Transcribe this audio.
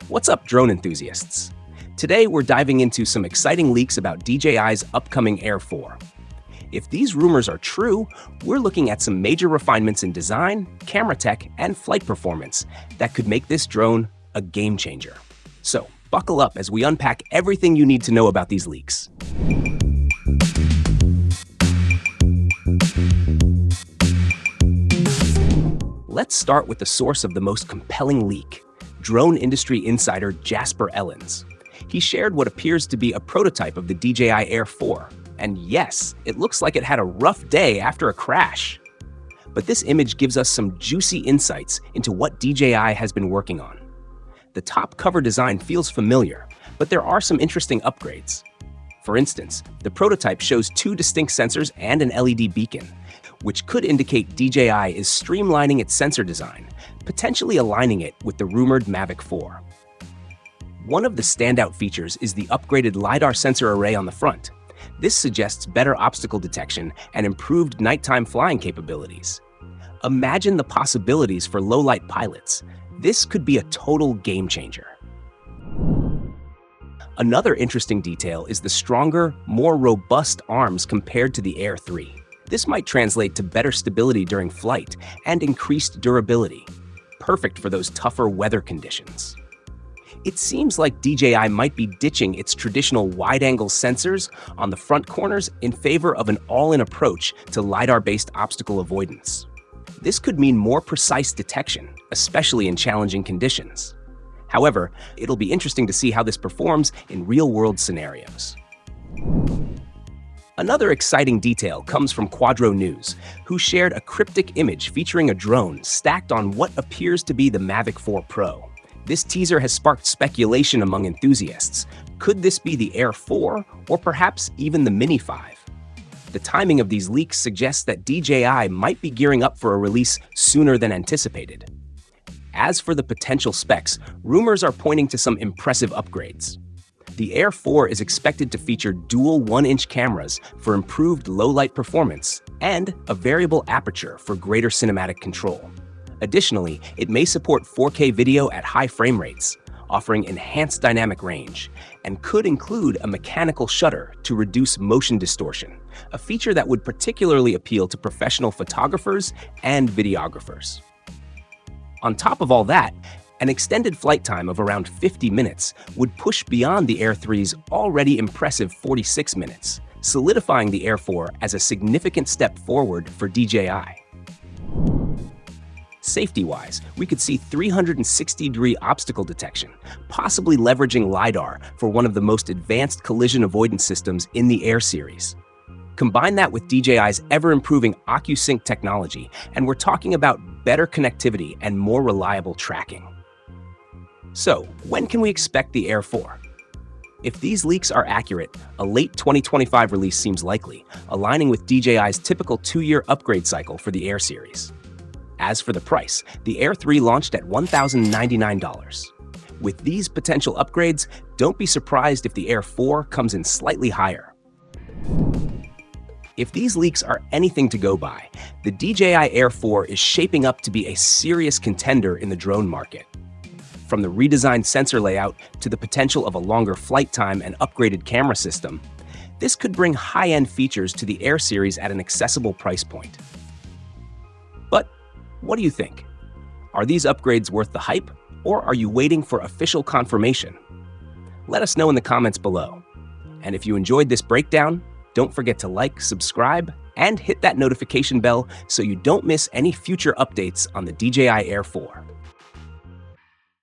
What's up, drone enthusiasts? Today we're diving into some exciting leaks about DJI's upcoming Air 4. If these rumors are true, we're looking at some major refinements in design, camera tech, and flight performance that could make this drone a game changer. So, buckle up as we unpack everything you need to know about these leaks. Let's start with the source of the most compelling leak, drone industry insider Jasper Ellens. He shared what appears to be a prototype of the DJI Air 4. And yes, it looks like it had a rough day after a crash. But this image gives us some juicy insights into what DJI has been working on. The top cover design feels familiar, but there are some interesting upgrades. For instance, the prototype shows two distinct sensors and an LED beacon, which could indicate DJI is streamlining its sensor design, potentially aligning it with the rumored Mavic 4. One of the standout features is the upgraded LiDAR sensor array on the front. This suggests better obstacle detection and improved nighttime flying capabilities. Imagine the possibilities for low-light pilots. This could be a total game changer. Another interesting detail is the stronger, more robust arms compared to the Air 3. This might translate to better stability during flight and increased durability, perfect for those tougher weather conditions. It seems like DJI might be ditching its traditional wide-angle sensors on the front corners in favor of an all-in approach to LiDAR-based obstacle avoidance. This could mean more precise detection, especially in challenging conditions. However, it'll be interesting to see how this performs in real-world scenarios. Another exciting detail comes from Quadro News, who shared a cryptic image featuring a drone stacked on what appears to be the Mavic 4 Pro. This teaser has sparked speculation among enthusiasts. Could this be the Air 4 or perhaps even the Mini 5? The timing of these leaks suggests that DJI might be gearing up for a release sooner than anticipated. As for the potential specs, rumors are pointing to some impressive upgrades. The Air 4 is expected to feature dual 1-inch cameras for improved low-light performance and a variable aperture for greater cinematic control. Additionally, it may support 4K video at high frame rates, offering enhanced dynamic range, and could include a mechanical shutter to reduce motion distortion, a feature that would particularly appeal to professional photographers and videographers. On top of all that, an extended flight time of around 50 minutes would push beyond the Air 3's already impressive 46 minutes, solidifying the Air 4 as a significant step forward for DJI. Safety-wise, we could see 360-degree obstacle detection, possibly leveraging LiDAR for one of the most advanced collision avoidance systems in the Air series. Combine that with DJI's ever-improving OcuSync technology, and we're talking about better connectivity and more reliable tracking. So, when can we expect the Air 4? If these leaks are accurate, a late 2025 release seems likely, aligning with DJI's typical 2-year upgrade cycle for the Air series. As for the price, the Air 3 launched at $1,099. With these potential upgrades, don't be surprised if the Air 4 comes in slightly higher. If these leaks are anything to go by, the DJI Air 4 is shaping up to be a serious contender in the drone market. From the redesigned sensor layout to the potential of a longer flight time and upgraded camera system, this could bring high-end features to the Air series at an accessible price point. But what do you think? Are these upgrades worth the hype, or are you waiting for official confirmation? Let us know in the comments below. And if you enjoyed this breakdown, don't forget to like, subscribe, and hit that notification bell so you don't miss any future updates on the DJI Air 4.